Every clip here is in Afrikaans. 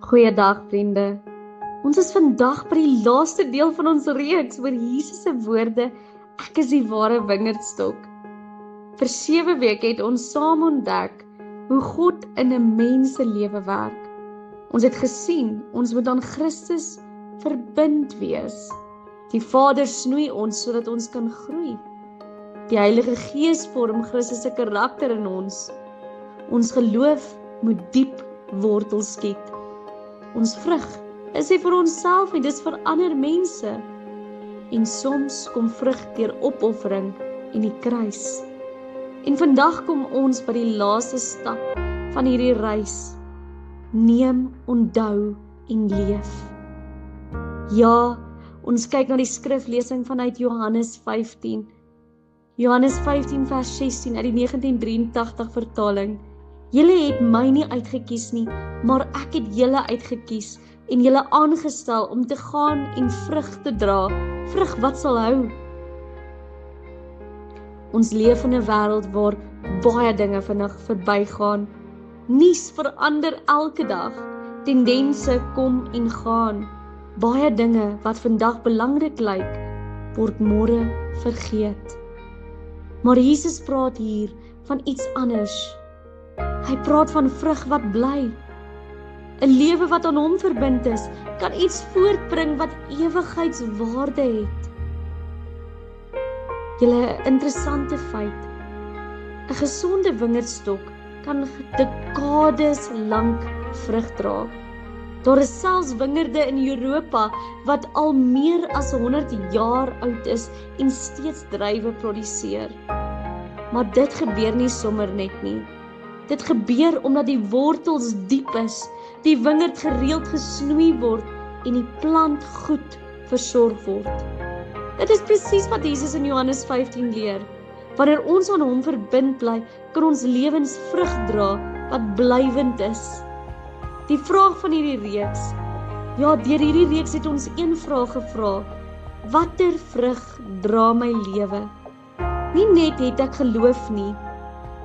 Goeiedag vriende. Ons is vandag by die laaste deel van ons reeks oor Jesus se woorde, ek is die ware wingerdstok. Vir 7 weke het ons saam ontdek hoe God in 'n mens se lewe werk. Ons het gesien, ons moet aan Christus verbind wees. Die Vader snoei ons sodat ons kan groei. Die Heilige Gees vorm Christus se karakter in ons. Ons geloof moet diep wortels skiet. Ons vrug is nie vir onsself nie, dis vir ander mense. En soms kom vrug deur opoffering en die kruis. En vandag kom ons by die laaste stap van hierdie reis. Neem, onthou en leef. Ja, ons kyk na die skriflesing vanuit Johannes 15. Johannes 15 vers 16 uit die 1983 vertaling. Julle het my nie uitgekies nie, maar ek het julle uitgekies en julle aangestel om te gaan en vrug te dra, vrug wat sal hou. Ons leef in 'n wêreld waar baie dinge vinnig verbygaan. Nuus verander elke dag, tendense kom en gaan. Baie dinge wat vandag belangrik lyk, word môre vergeet. Maar Jesus praat hier van iets anders. Hy praat van vrug wat bly. 'n Lewe wat aan hom verbind is, kan iets voortbring wat ewigheidswaarde het. Julle 'n interessante feit. 'n Gesonde wingerdstok kan dekades lank vrug dra. Daar is selfs wingerde in Europa wat al meer as 100 jaar oud is en steeds druiwe produseer. Maar dit gebeur nie sommer net nie. Dit gebeur omdat die wortels diep is, die wingerd gereeld gesnoei word en die plant goed versorg word. Dit is presies wat Jesus in Johannes 15 leer. Wanneer ons aan hom verbind bly, kan ons lewens vrug dra wat blywend is. Die vraag van hierdie reeks, deur hierdie reeks het ons een vraag gevra: watter vrug dra my lewe? Nie net het ek geloof nie,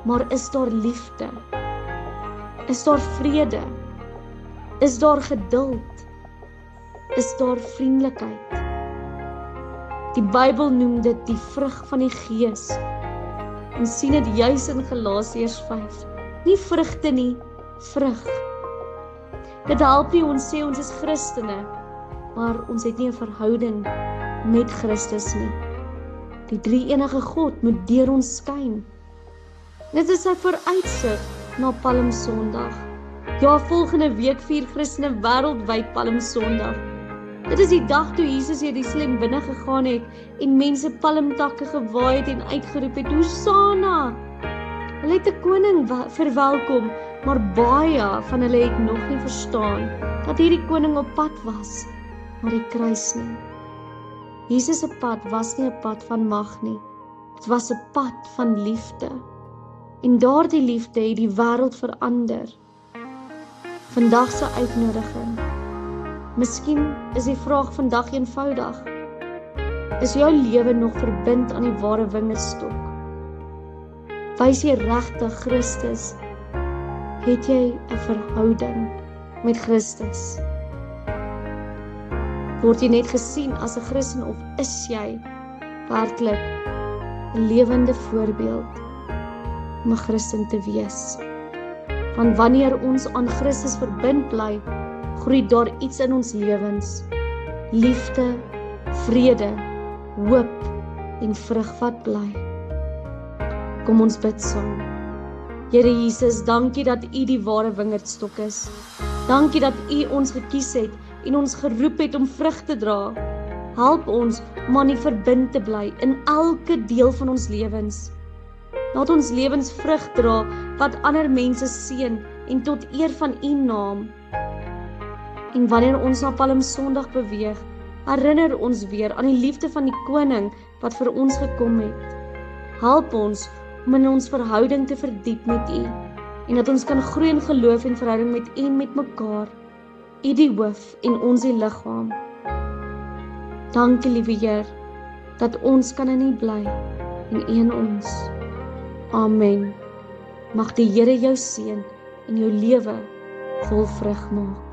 maar is daar liefde? Is daar vrede? Is daar geduld? Is daar vriendelikheid? Die Bybel noem dit die vrug van die Gees. Ons sien dit juis in Galasiërs 5. Nie vrugte nie, vrug. Dit help nie ons sê ons is Christene, maar ons het nie 'n verhouding met Christus nie. Die drie-enige God moet deur ons skyn. Dit is sy vooruitsig na Palmsondag. Ja, volgende week vier Christene wêreldwyd Palmsondag. Dit is die dag toe Jesus Jerusalem binne gegaan het en mense palmtakke gewaai het en uitgeroep het, Hosanna! Hulle het 'n koning verwelkom, maar baie van hulle het nog nie verstaan dat hierdie koning op pad was, maar die kruis nie. Jesus se pad was nie 'n pad van mag nie, dit was 'n pad van liefde. En daardie liefde het die wêreld verander. Vandag se uitnodiging. Miskien is die vraag vandag eenvoudig. Is jou lewe nog verbind aan die ware wingerdstok? Wys jy regtig Christus? Het jy 'n verhouding met Christus? Word jy net gesien as 'n Christen of is jy werklik 'n lewende voorbeeld om 'n Christen te wees? Want wanneer ons aan Christus verbind bly, groei daar iets in ons lewens. Liefde, vrede, hoop en vrug wat bly. Kom ons bid saam. Here Jesus, dankie dat U die ware wingerdstok is. Dankie dat U ons gekies het en ons geroep het om vrug te dra. Help ons om aan U verbind te bly in elke deel van ons lewens. Laat ons lewens vrug dra wat ander mense seën en tot eer van U naam. En wanneer ons na Palmsondag beweeg, herinner ons weer aan die liefde van die koning wat vir ons gekom het. Help ons om in ons verhouding te verdiep met U en dat ons kan groei in geloof en verhouding met U en met mekaar. U die hoof en ons die liggaam. Dankie liewe Heer dat ons kan in U bly en U in ons. Amen. Mag die Here jou seën en jou lewe vol vrug maak.